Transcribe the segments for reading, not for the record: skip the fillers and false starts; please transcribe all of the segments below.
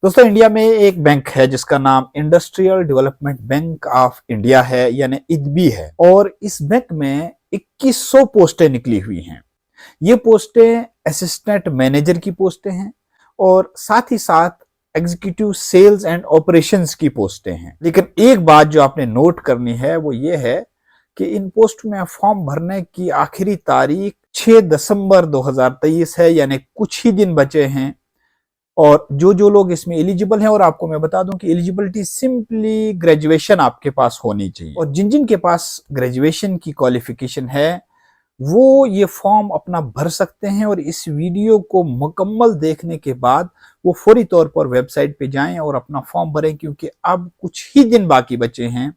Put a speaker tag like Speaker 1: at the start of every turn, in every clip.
Speaker 1: दोस्तों, इंडिया में एक बैंक है जिसका नाम industrial development bank of India है, यानी इडबी है। और इस बैंक में 2100 पोस्टें निकली हुई हैं। ये पोस्टें असिस्टेंट मैनेजर की पोस्टें हैं और साथ ही साथ एग्जीक्यूटिव सेल्स एंड ऑपरेशंस की पोस्टें हैं। लेकिन एक बात जो आपने नोट करनी है वो ये है कि इन पोस्ट में फॉर्म भरने की आखिरी तारीख 6 दिसंबर 2023 है, यानी कुछ ही दिन बचे हैं। और जो जो लोग इसमें एलिजिबल हैं, और आपको मैं बता दूं कि एलिजिबिलिटी सिंपली ग्रेजुएशन आपके पास होनी चाहिए, और जिन जिन के पास ग्रेजुएशन की क्वालिफिकेशन है वो ये फॉर्म अपना भर सकते हैं। और इस वीडियो को मुकम्मल देखने के बाद वो फौरी तौर पर वेबसाइट पे जाएं और अपना फॉर्म भरें, क्योंकि अब कुछ ही दिन बाकी बचे हैं।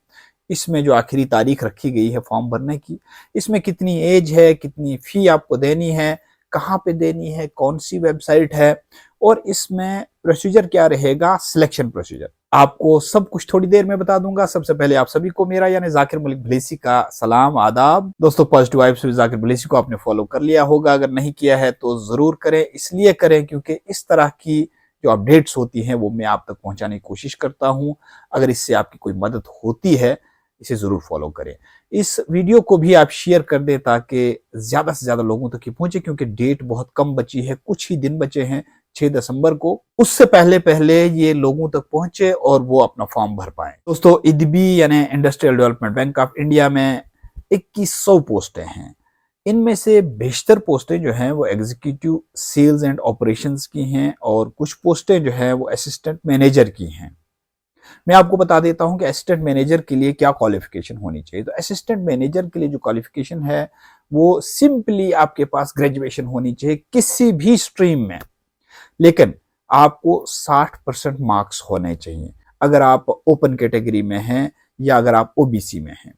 Speaker 1: इसमें जो आखिरी तारीख रखी गई है फॉर्म भरने की, इसमें कितनी एज है, कितनी फी आपको देनी है, कहाँ पे देनी है, कौन सी वेबसाइट है, और इसमें प्रोसीजर क्या रहेगा, सिलेक्शन प्रोसीजर, आपको सब कुछ थोड़ी देर में बता दूंगा। सबसे पहले आप सभी को मेरा यानी जाकिर मलिक भलेसी का सलाम, आदाब। दोस्तों, पॉजिटिव वाइब्स विद जाकिर भलेसी को आपने फॉलो कर लिया होगा, अगर नहीं किया है तो जरूर करें। इसलिए करें क्योंकि इस तरह की जो अपडेट्स होती हैं वो मैं आप तक पहुंचाने की कोशिश करता हूं। अगर इससे आपकी कोई मदद होती है, इसे जरूर फॉलो करें। इस वीडियो को भी आप शेयर कर दें ताकि ज्यादा से ज्यादा लोगों तक ये पहुंचे, क्योंकि डेट बहुत कम बची है, कुछ ही दिन बचे हैं 6 दिसंबर को। उससे पहले पहले ये लोगों तक पहुंचे और वो अपना फॉर्म भर पाए। दोस्तों, इडबी यानी industrial development bank of India में 2100 पोस्टें हैं। इनमें से बेशतर पोस्टें जो हैं वो एग्जीक्यूटिव सेल्स एंड ऑपरेशंस की हैं, और कुछ पोस्टें जो हैं वो असिस्टेंट मैनेजर की हैं। मैं आपको बता देता हूं कि असिस्टेंट मैनेजर के लिए क्या क्वालिफिकेशन होनी चाहिए। तो असिस्टेंट मैनेजर के लिए जो क्वालिफिकेशन है वो सिंपली आपके पास ग्रेजुएशन होनी चाहिए किसी भी स्ट्रीम में, लेकिन आपको 60% मार्क्स होने चाहिए अगर आप ओपन कैटेगरी में हैं या अगर आप ओबीसी में हैं।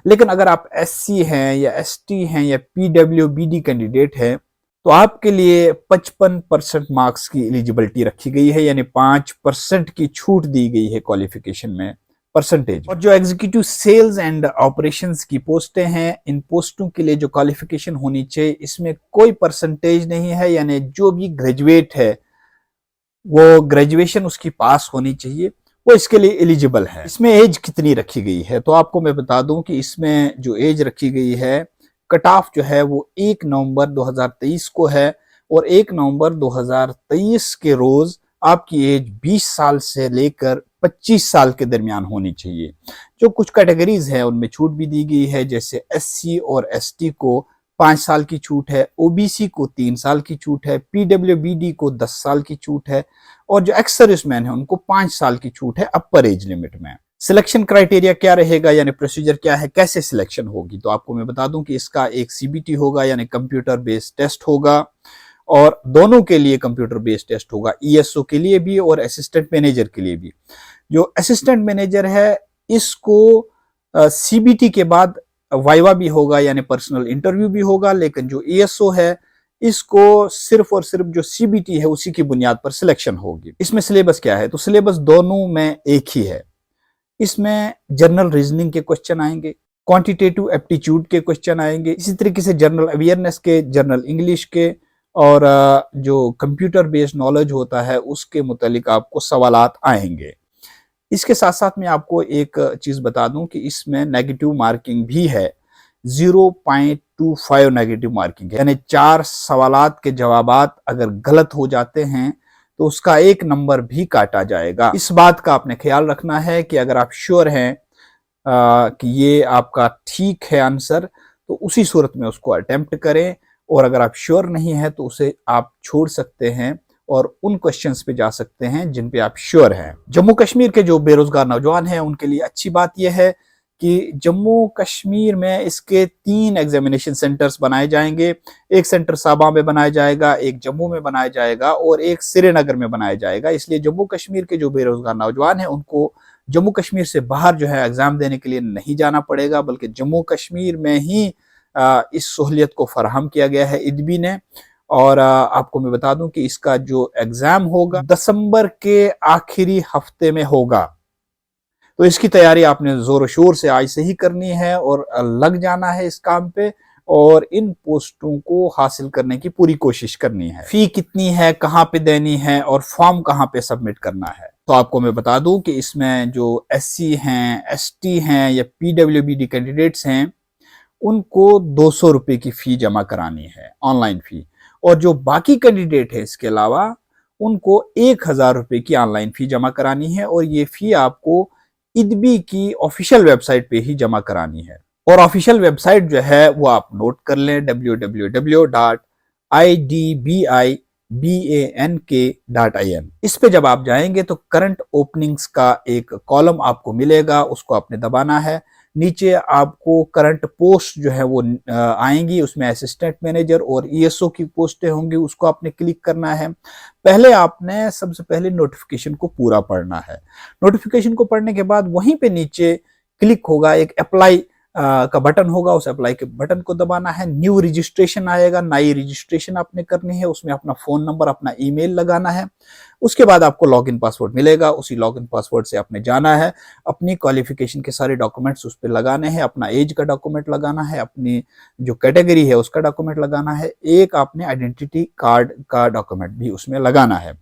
Speaker 1: लेकिन अगर आप एससी हैं या एसटी हैं या पीडब्ल्यूबीडी कैंडिडेट हैं तो आपके लिए 55% मार्क्स की एलिजिबिलिटी रखी गई है, यानी 5% की छूट दी गई है क्वालिफिकेशन में, परसेंटेज। और जो एग्जीक्यूटिव सेल्स एंड ऑपरेशंस की पोस्टें हैं, इन पोस्टों के लिए जो क्वालिफिकेशन होनी चाहिए इसमें कोई परसेंटेज नहीं है, यानी जो भी ग्रेजुएट है वो ग्रेजुएशन उसकी पास होनी चाहिए, वो इसके लिए एलिजिबल है। इसमें एज कितनी रखी गई है तो आपको मैं बता दूं कि इसमें जो एज रखी गई है, कट ऑफ जो है वो 1 नवंबर 2023 को है, और 1 नवंबर 2023 के रोज आपकी एज 20 साल से लेकर 25 साल के दरमियान होनी चाहिए। जो कुछ कैटेगरीज है उनमें छूट भी दी गई है, जैसे एससी और एसटी को 5 साल की छूट है, ओबीसी को 3 साल की छूट है, पीडब्ल्यूबीडी को 10 साल की छूट है, और जो एक्स सर्विसमैन है उनको 5 साल की छूट है अपर एज लिमिट में। सिलेक्शन क्राइटेरिया क्या रहेगा, यानी प्रोसीजर क्या है, कैसे सिलेक्शन होगी, तो आपको मैं बता दूं कि इसका एक सीबीटी होगा, यानी कंप्यूटर बेस्ड टेस्ट होगा, और दोनों के लिए कंप्यूटर बेस्ड टेस्ट होगा, ईएसओ के लिए भी और असिस्टेंट मैनेजर के लिए भी। जो असिस्टेंट मैनेजर है इसको सीबीटी के बाद वाइवा भी होगा, यानी पर्सनल इंटरव्यू भी होगा, लेकिन जो ईएसओ है इसको सिर्फ और सिर्फ जो सीबीटी है उसी की बुनियाद पर सिलेक्शन होगी। इसमें सिलेबस क्या है, तो सिलेबस दोनों में एक ही है। इसमें जनरल रीजनिंग के क्वेश्चन आएंगे, क्वांटिटेटिव एप्टीट्यूड के क्वेश्चन आएंगे, इसी तरीके से जनरल अवेयरनेस के, जनरल इंग्लिश के, और जो कंप्यूटर बेस्ड नॉलेज होता है उसके मुतालिक आपको सवालात आएंगे। इसके साथ साथ मैं आपको एक चीज बता दूं कि इसमें नेगेटिव मार्किंग भी है, 0.25 नेगेटिव मार्किंग है, यानी 4 सवालात के जवाबात अगर गलत हो जाते हैं तो उसका 1 नंबर भी काटा जाएगा। इस बात का आपने ख्याल रखना है कि अगर आप श्योर हैं कि ये आपका ठीक है आंसर, तो उसी सूरत में उसको अटेम्प्ट करें, और अगर आप श्योर नहीं है तो उसे आप छोड़ सकते हैं और उन क्वेश्चंस पे जा सकते हैं जिन पे आप श्योर हैं। जम्मू कश्मीर के जो बेरोजगार नौजवान हैं उनके लिए अच्छी बात यह है कि जम्मू कश्मीर में इसके 3 एग्जामिनेशन सेंटर्स बनाए जाएंगे। एक सेंटर साबा में बनाया जाएगा, एक जम्मू में बनाया जाएगा, और एक श्रीनगर में बनाया जाएगा। इसलिए जम्मू कश्मीर के जो बेरोजगार नौजवान हैं उनको जम्मू कश्मीर से बाहर जो है एग्जाम देने के लिए नहीं जाना पड़ेगा, बल्कि जम्मू कश्मीर में ही इस सहूलियत को फराहम किया गया है इडबी ने। और आपको मैं बता दूं कि इसका जो एग्जाम होगा दिसंबर के आखिरी हफ्ते में होगा, तो इसकी तैयारी आपने जोर शोर से आज से ही करनी है और लग जाना है इस काम पे। और इन पोस्टों को हासिल करने की पूरी कोशिश करनी है। फी कितनी है, कहाँ पे देनी है और फॉर्म कहाँ पे सबमिट करना है, तो आपको मैं बता दूं कि इसमें जो SC हैं, ST हैं या PWBD कैंडिडेट्स हैं, उनको 200 रुपए की फी जमा करानी है, ऑनलाइन फी। और जो बाकी कैंडिडेट है इसके अलावा, उनको 1000 रुपए की ऑनलाइन फी जमा करानी है और ये फी आपको इदबी की ऑफिशियल वेबसाइट पे ही जमा करानी है। और ऑफिशियल वेबसाइट जो है वो आप नोट कर लें, www.idbibank.in। इस पे जब आप जाएंगे तो करंट ओपनिंग्स का एक कॉलम आपको मिलेगा, उसको आपने दबाना है। नीचे आपको करंट पोस्ट जो है वो आएंगी, उसमें असिस्टेंट मैनेजर और ESO की पोस्टें होंगी, उसको आपने क्लिक करना है। पहले आपने सबसे पहले नोटिफिकेशन को पूरा पढ़ना है। नोटिफिकेशन को पढ़ने के बाद वहीं पे नीचे क्लिक होगा, एक अप्लाई का बटन होगा, उस अप्लाई के बटन को दबाना है। न्यू रजिस्ट्रेशन आएगा, नई रजिस्ट्रेशन आपने करनी है, उसमें अपना फोन नंबर, अपना ईमेल लगाना है। उसके बाद आपको लॉगिन पासवर्ड मिलेगा, उसी लॉगिन पासवर्ड से आपने जाना है, अपनी क्वालिफिकेशन के सारे डॉक्यूमेंट्स उस पर लगाने हैं, अपना एज का डॉक्यूमेंट लगाना है, अपनी जो कैटेगरी है उसका डॉक्यूमेंट लगाना है, एक आपने आइडेंटिटी कार्ड का डॉक्यूमेंट भी उसमें लगाना है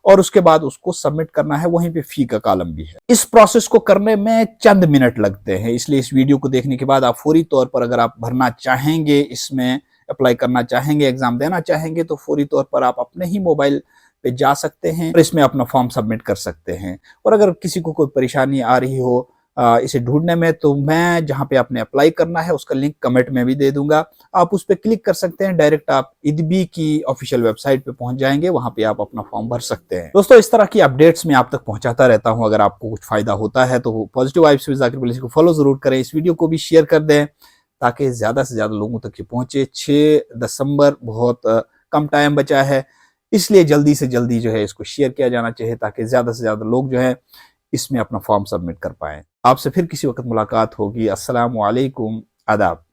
Speaker 1: और उसके बाद उसको सबमिट करना है। वहीं पे फी का कॉलम भी है। इस प्रोसेस को करने में चंद मिनट लगते हैं, इसलिए इस वीडियो को देखने के बाद आप फौरी तौर पर, अगर आप भरना चाहेंगे, इसमें अप्लाई करना चाहेंगे, एग्जाम देना चाहेंगे, तो फौरी तौर पर आप अपने ही मोबाइल पे जा सकते हैं और इसमें अपना फॉर्म सबमिट कर सकते हैं। और अगर किसी को कोई परेशानी आ रही हो इसे ढूंढने में, तो मैं जहां पे आपने अप्लाई करना है उसका लिंक कमेंट में भी दे दूंगा, आप उस पर क्लिक कर सकते हैं। डायरेक्ट आप इदबी की ऑफिशियल वेबसाइट पे पहुंच जाएंगे, वहां पे आप अपना फॉर्म भर सकते हैं। दोस्तों, इस तरह की अपडेट्स मैं आप तक पहुंचाता रहता हूं। अगर आपको कुछ फायदा होता है तो positive vibes with Zakir policy को फॉलो जरूर करें, इस वीडियो को भी शेयर कर दें ताकि ज्यादा से ज्यादा लोगों तक ये पहुंचे। 6 दिसंबर बहुत कम टाइम बचा है, इसलिए जल्दी से जल्दी जो है इसको शेयर किया जाना चाहिए ताकि ज्यादा से ज्यादा लोग जो है इसमें अपना फॉर्म सबमिट कर पाएं। आपसे फिर किसी वक्त मुलाकात होगी। अस्सलाम वालेकुम, आदाब।